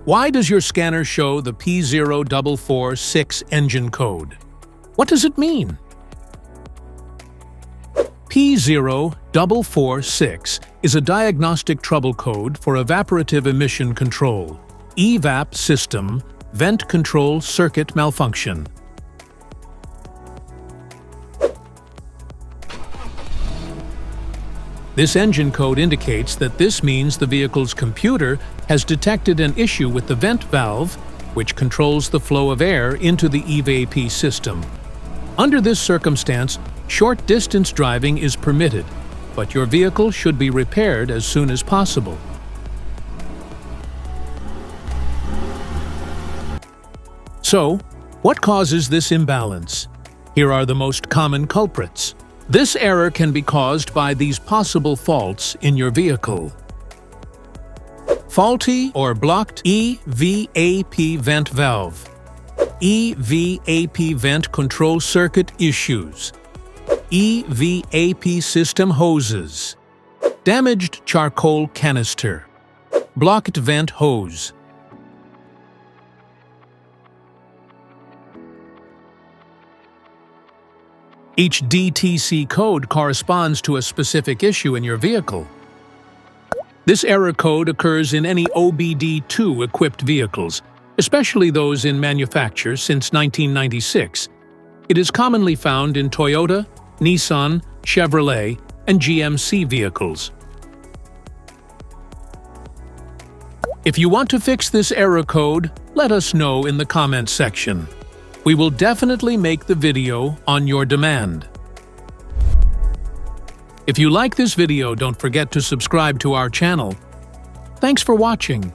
Why does your scanner show the P0446 engine code? What does it mean? P0446 is a diagnostic trouble code for evaporative emission control, EVAP system, vent control circuit malfunction. This engine code indicates that this means the vehicle's computer has detected an issue with the vent valve, which controls the flow of air into the EVAP system. Under this circumstance, short-distance driving is permitted, but your vehicle should be repaired as soon as possible. So, what causes this imbalance? Here are the most common culprits. This error can be caused by these possible faults in your vehicle. Faulty or blocked EVAP vent valve. EVAP vent control circuit issues. EVAP system hoses. Damaged charcoal canister. Blocked vent hose. Each DTC code corresponds to a specific issue in your vehicle. This error code occurs in any OBD2 equipped vehicles, especially those in manufacture since 1996. It is commonly found in Toyota, Nissan, Chevrolet, and GMC vehicles. If you want to fix this error code, let us know in the comments section. We will definitely make the video on your demand. If you like this video, don't forget to subscribe to our channel. Thanks for watching.